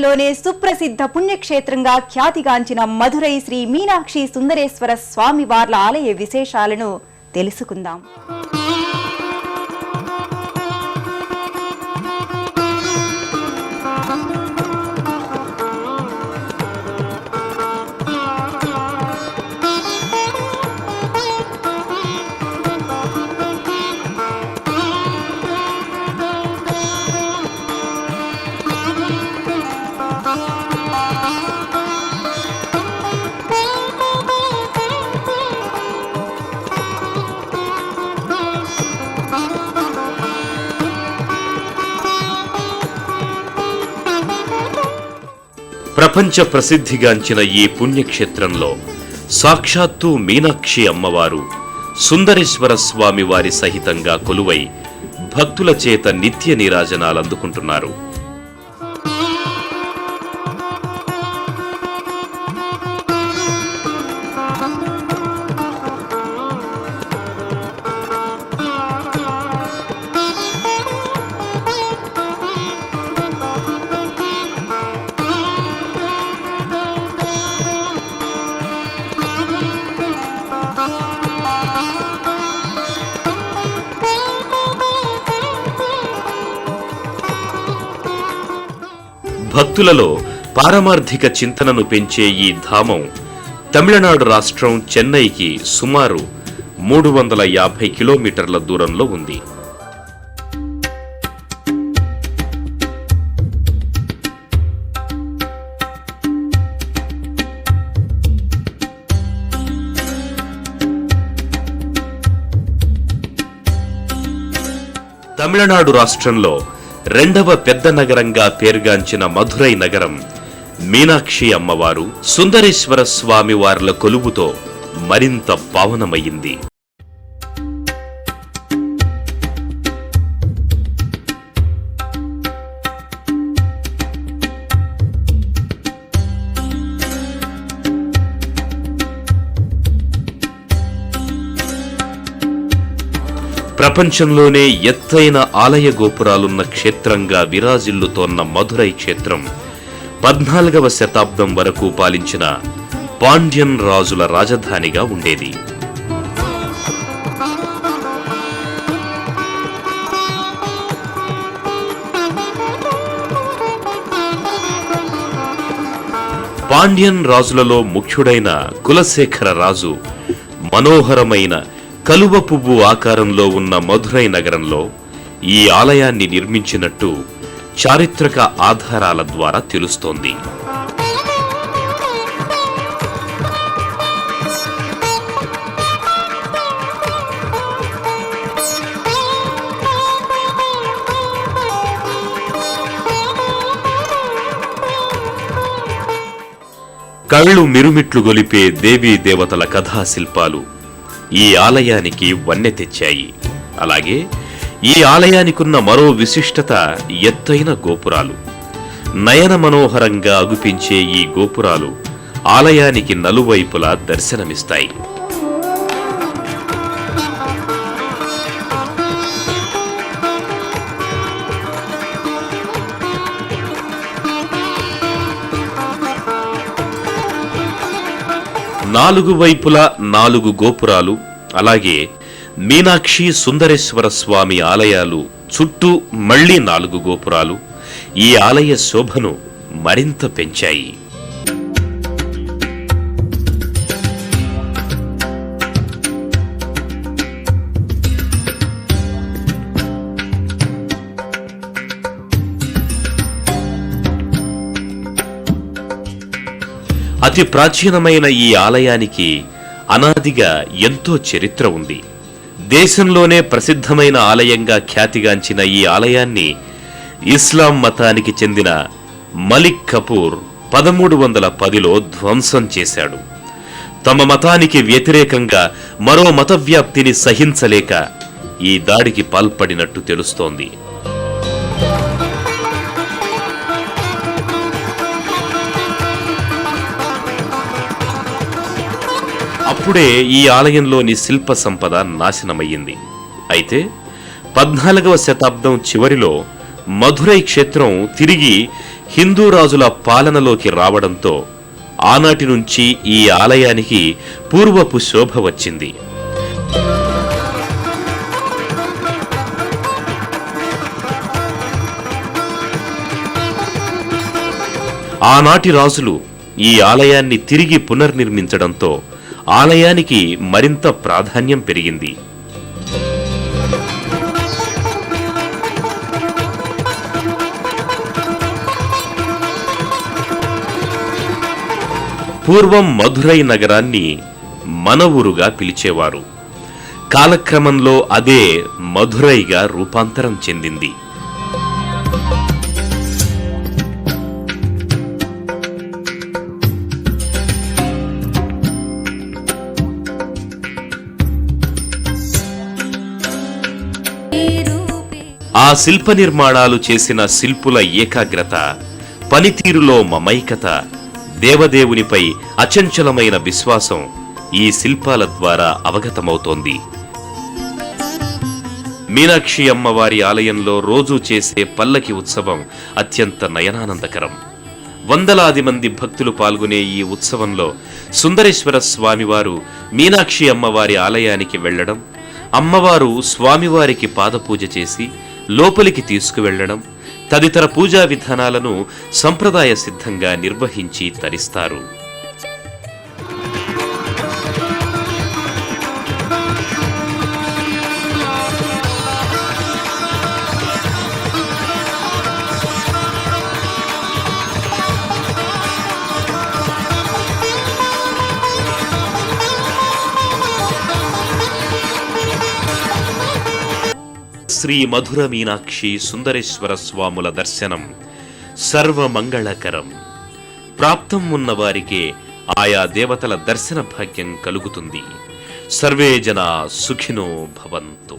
ప్రపంచంలోనే సుప్రసిద్ధ పుణ్యక్షేత్రంగా ఖ్యాతిగాంచిన మధురై శ్రీ మీనాక్షి సుందరేశ్వర స్వామి వార్ల ఆలయ విశేషాలను తెలుసుకుందాం. ప్రపంచ ప్రసిద్ధిగాంచిన ఈ పుణ్యక్షేత్రంలో సాక్షాత్తు మీనాక్షి అమ్మవారు సుందరేశ్వర స్వామి వారి సహితంగా కొలువై భక్తుల చేత నిత్య నీరాజనాలందుకుంటున్నారు. భక్తులలో పారమార్థిక చింతనను పెంచే ఈ ధామం తమిళనాడు రాష్ట్రం చెన్నైకి సుమారు 350 కిలోమీటర్ల దూరంలో ఉంది. తమిళనాడు రాష్ట్రంలో రెండవ పెద్ద నగరంగా పేరుగాంచిన మధురై నగరం మీనాక్షి అమ్మవారు సుందరేశ్వర స్వామి వార్ల కొలువుతో మరింత పావనమయ్యింది. ప్రపంచంలోనే ఎత్తైన ఆలయ గోపురాలున్న క్షేత్రంగా విరాజిల్లుతోన్న మధురై క్షేత్రం 14వ శతాబ్దం వరకు పాలించిన పాండ్యన్ రాజుల రాజధానిగా ఉండేది. పాండ్యన్ రాజులలో ముఖ్యుడైన కులశేఖర రాజు మనోహరమైన కలువ పువ్వు ఆకారంలో ఉన్న మధురై నగరంలో ఈ ఆలయాన్ని నిర్మించినట్టు చారిత్రక ఆధారాల ద్వారా తెలుస్తోంది. కళ్ళు మిరుమిట్లు గొలిపే దేవీ దేవతల కథాశిల్పాలు ఈ ఆలయానికి వన్నె తెచ్చాయి. అలాగే ఈ ఆలయానికున్న మరో విశిష్టత ఎత్తైన గోపురాలు. నయన మనోహరంగా అగుపించే ఈ గోపురాలు ఆలయానికి నలువైపులా దర్శనమిస్తాయి. నాలుగు వైపులా 4 గోపురాలు, అలాగే మీనాక్షి సుందరేశ్వర స్వామి ఆలయాలు చుట్టూ మళ్లీ 4 గోపురాలు ఈ ఆలయ శోభను మరింత పెంచాయి. అతి ప్రాచీనమైన ఈ ఆలయానికి అనాదిగా ఎంతో చరిత్ర ఉంది. దేశంలోనే ప్రసిద్ధమైన ఆలయంగా ఖ్యాతిగాంచిన ఈ ఆలయాన్ని ఇస్లాం మతానికి చెందిన మలిక్ కపూర్ 1310లో ధ్వంసం చేశాడు. తమ మతానికి వ్యతిరేకంగా మరో మత వ్యాప్తిని సహించలేక ఈ దాడికి పాల్పడినట్టు తెలుస్తోంది. అప్పుడే ఈ ఆలయంలోని శిల్ప సంపద నాశనమయ్యింది. అయితే 14వ శతాబ్దం చివరిలో మధురై క్షేత్రం తిరిగి హిందూ రాజుల పాలనలోకి రావడంతో ఆనాటి నుంచి ఈ ఆలయానికి పూర్వపు శోభ వచ్చింది. ఆనాటి రాజులు ఈ ఆలయాన్ని తిరిగి పునర్నిర్మించడంతో ఆలయానికి మరింత ప్రాధాన్యం పెరిగింది. పూర్వం మధురై నగరాన్ని మన ఊరుగా పిలిచేవారు. కాలక్రమంలో అదే మధురైగా రూపాంతరం చెందింది. ఆ శిల్ప నిర్మాణాలు చేసిన శిల్పుల ఏకాగ్రత, పనితీరులో మమైకత, దేవదేవునిపై అచంచలమైన విశ్వాసం ఈ శిల్పాల ద్వారా అవగతమవుతోంది. మీనాక్షి అమ్మవారి ఆలయంలో రోజూ చేసే పల్లకి ఉత్సవం అత్యంత నయనానందకరం. వందలాది మంది భక్తులు పాల్గొనే ఈ ఉత్సవంలో సుందరేశ్వర స్వామివారు మీనాక్షి అమ్మవారి ఆలయానికి వెళ్లడం, అమ్మవారు స్వామివారికి పాదపూజ చేసి లోపలికి తీసుకువెళ్లడం తదితర పూజా విధానాలను సంప్రదాయ సిద్ధంగా నిర్వహించి తరిస్తారు. శ్రీ మధుర మీనాక్షి సుందరేశ్వర స్వాముల దర్శనం సర్వమంగళకరం. ప్రాప్తం ఉన్నవారికే ఆయా దేవతల దర్శన భాగ్యం కలుగుతుంది. సర్వే జనా సుఖినో భవంతు.